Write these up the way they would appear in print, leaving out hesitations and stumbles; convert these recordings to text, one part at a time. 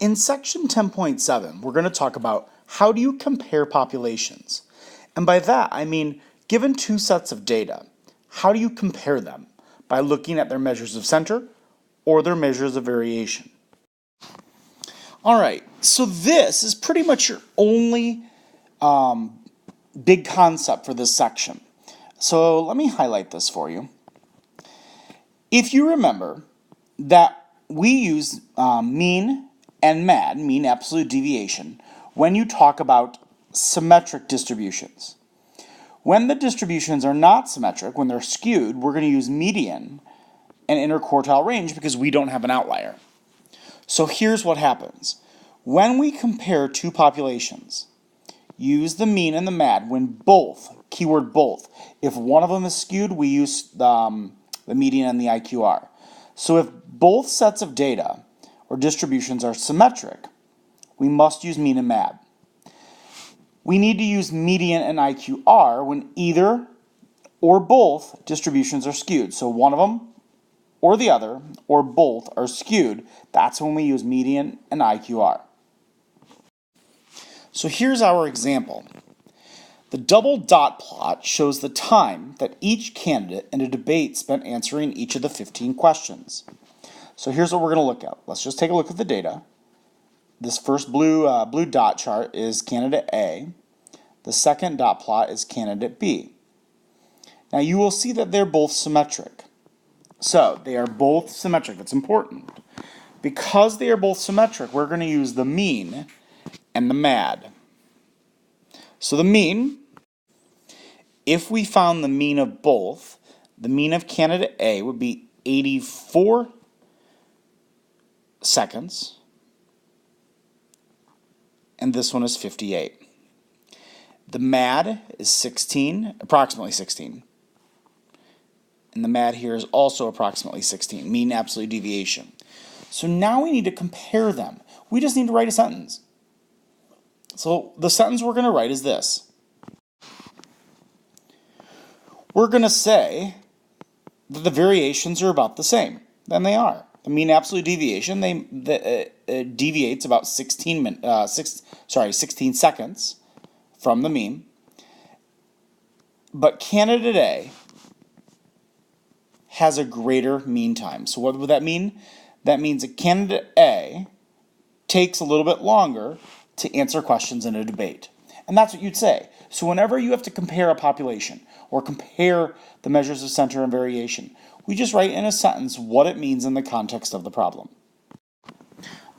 In section 10.7, we're going to talk about how do you compare populations. And by that, I mean, given two sets of data, how do you compare them? By looking at their measures of center or their measures of variation. All right, so this is pretty much your only big concept for this section. So let me highlight this for you. If you remember that we use mean and MAD, mean absolute deviation, when you talk about symmetric distributions. When the distributions are not symmetric, when they're skewed, we're going to use median and interquartile range because we don't have an outlier. So here's what happens. When we compare two populations, use the mean and the MAD when both, keyword both, if one of them is skewed, we use the median and the IQR. So if both sets of data or distributions are symmetric, we must use mean and MAD. We need to use median and IQR when either or both distributions are skewed. So one of them or the other or both are skewed. That's when we use median and IQR. So here's our example. The double dot plot shows the time that each candidate in a debate spent answering each of the 15 questions. So here's what we're going to look at. Let's just take a look at the data. This first blue dot chart is candidate A. The second dot plot is candidate B. Now you will see that they're both symmetric. So they are both symmetric. That's important. Because they are both symmetric, we're going to use the mean and the MAD. So the mean, if we found the mean of both, the mean of candidate A would be 84 seconds, and this one is 58. The MAD is 16, approximately 16. And the MAD here is also approximately 16, mean absolute deviation. So now we need to compare them. We just need to write a sentence. So the sentence we're going to write is this. We're going to say that the variations are about the same. Then they are. The mean absolute deviation deviates about 16 seconds from the mean. But candidate A has a greater mean time. So what would that mean? That means that candidate A takes a little bit longer to answer questions in a debate. And that's what you'd say. So whenever you have to compare a population or compare the measures of center and variation, we just write in a sentence what it means in the context of the problem.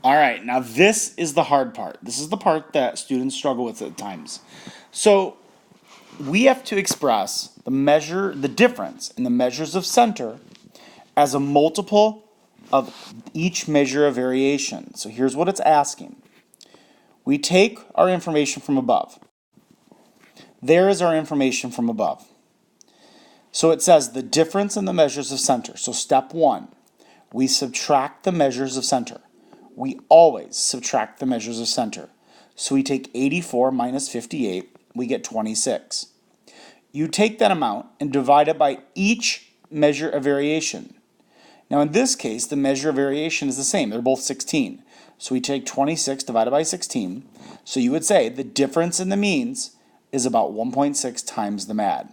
All right, now this is the hard part. This is the part that students struggle with at times. So we have to express the difference in the measures of center as a multiple of each measure of variation. So here's what it's asking. We take our information from above. There is our information from above. So it says the difference in the measures of center. So step one, we subtract the measures of center. We always subtract the measures of center. So we take 84 minus 58, we get 26. You take that amount and divide it by each measure of variation. Now in this case, the measure of variation is the same. They're both 16. So we take 26 divided by 16. So you would say the difference in the means is about 1.6 times the MAD.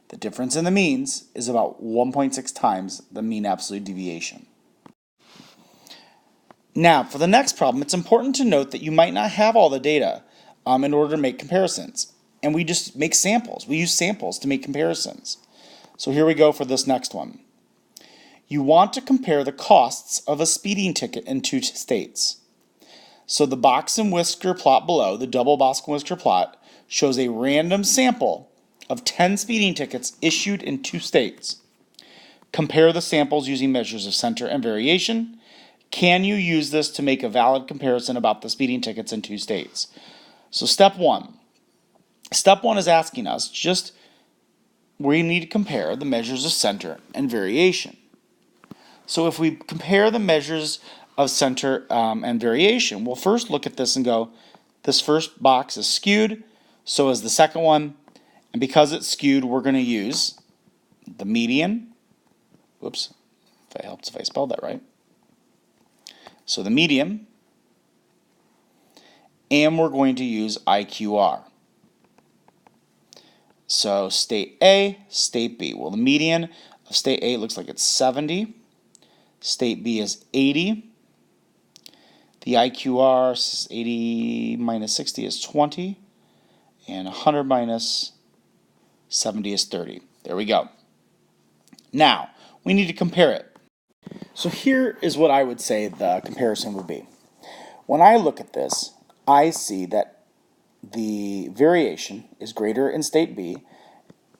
The difference in the means is about 1.6 times the mean absolute deviation. Now, for the next problem, it's important to note that you might not have all the data in order to make comparisons. And we just make samples. We use samples to make comparisons. So here we go for this next one. You want to compare the costs of a speeding ticket in two states. So the box and whisker plot below, the double box and whisker plot, shows a random sample of 10 speeding tickets issued in two states. Compare the samples using measures of center and variation. Can you use this to make a valid comparison about the speeding tickets in two states? So step one. Step one is asking us we need to compare the measures of center and variation. So if we compare the measures of center and variation, we'll first look at this and go, this first box is skewed, so is the second one, and because it's skewed, we're going to use the median. Whoops, if it helps if I spelled that right. So the median and we're going to use IQR. So state A, state B. Well, the median of state A looks like it's 70. State B is 80. The IQR is 80 minus 60 is 20. And 100 minus 70 is 30. There we go. Now, we need to compare it. So here is what I would say the comparison would be. When I look at this, I see that the variation is greater in state B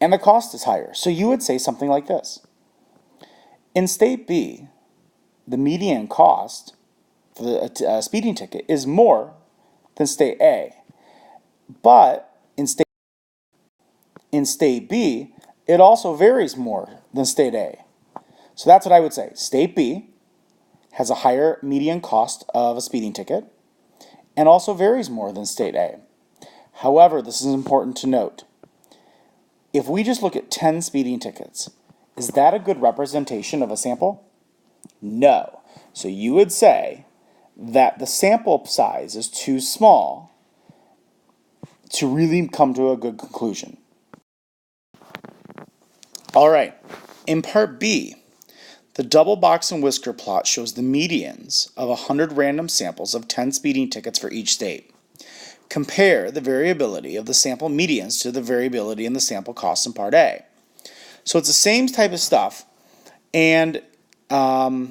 and the cost is higher. So you would say something like this. In state B, the median cost for the speeding ticket is more than state A. But in state B, it also varies more than state A. So that's what I would say. State B has a higher median cost of a speeding ticket and also varies more than state A. However, this is important to note. If we just look at 10 speeding tickets, is that a good representation of a sample? No. So you would say that the sample size is too small to really come to a good conclusion. All right, in part B, the double box and whisker plot shows the medians of 100 random samples of 10 speeding tickets for each state. Compare the variability of the sample medians to the variability in the sample costs in part A. So it's the same type of stuff, and you'll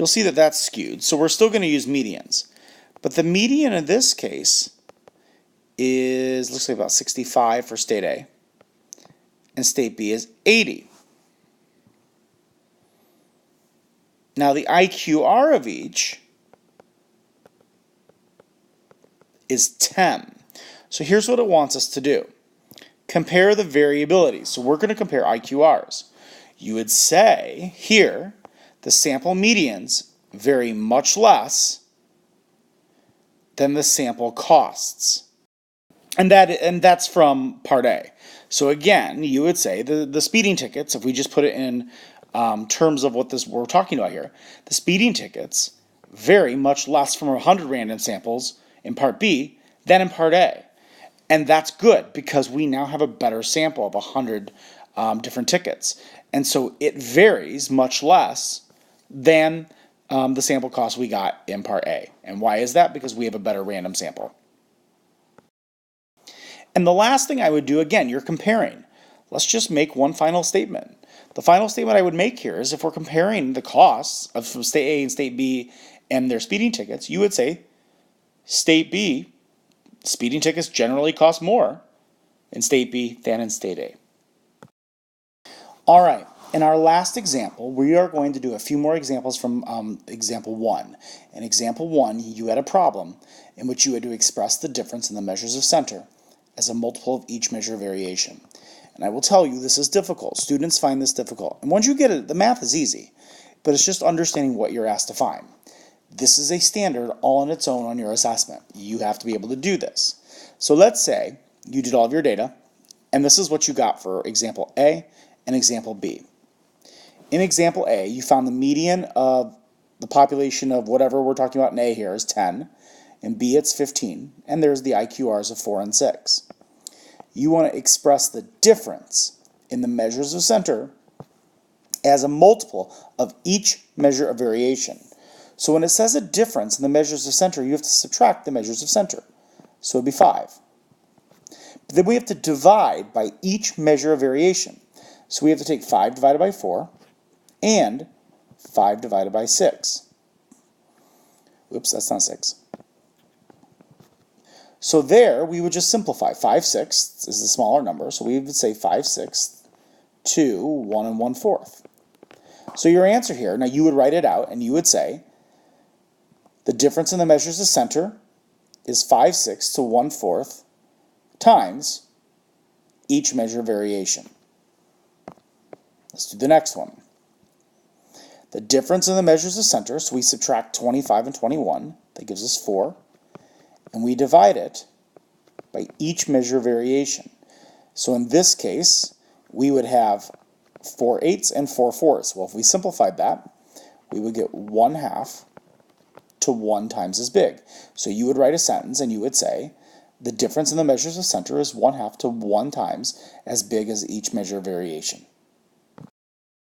see that that's skewed. So we're still going to use medians. But the median in this case looks like about 65 for state A, and state B is 80. Now the IQR of each is 10. So here's what it wants us to do. Compare the variability. So we're going to compare IQRs. You would say here the sample medians vary much less than the sample costs. And that's from part A. So again, you would say the speeding tickets, if we just put it in terms of what we're talking about here, the speeding tickets vary much less from 100 random samples in part B than in part A. And that's good because we now have a better sample of 100 different tickets. And so it varies much less than the sample cost we got in part A. And why is that? Because we have a better random sample. And the last thing I would do, again, you're comparing. Let's just make one final statement. The final statement I would make here is if we're comparing the costs from state A and state B and their speeding tickets, you would say state B, speeding tickets generally cost more in state B than in state A. All right, in our last example, we are going to do a few more examples from example 1. In example 1, you had a problem in which you had to express the difference in the measures of center as a multiple of each measure of variation. And I will tell you, this is difficult. Students find this difficult. And once you get it, the math is easy, but it's just understanding what you're asked to find. This is a standard all on its own on your assessment. You have to be able to do this. So let's say you did all of your data, and this is what you got for example A and example B. In example A, you found the median of the population of whatever we're talking about in A here is 10, in B it's 15, and there's the IQRs of 4 and 6. You want to express the difference in the measures of center as a multiple of each measure of variation. So when it says a difference in the measures of center, you have to subtract the measures of center. So it would be 5. But then we have to divide by each measure of variation. So we have to take 5 divided by 4 and 5 divided by 6. Oops, that's not 6. So there, we would just simplify. 5/6 is the smaller number, so we would say 5/6 to 1 1/4. So your answer here, now you would write it out, and you would say the difference in the measures of center is 5/6 to 1/4 times each measure of variation. Let's do the next one. The difference in the measures of center, so we subtract 25 and 21, that gives us 4. And we divide it by each measure of variation. So in this case, we would have 4/8 and 4/4. Well, if we simplified that, we would get 1/2 to 1 times as big. So you would write a sentence and you would say, the difference in the measures of center is 1/2 to 1 times as big as each measure of variation.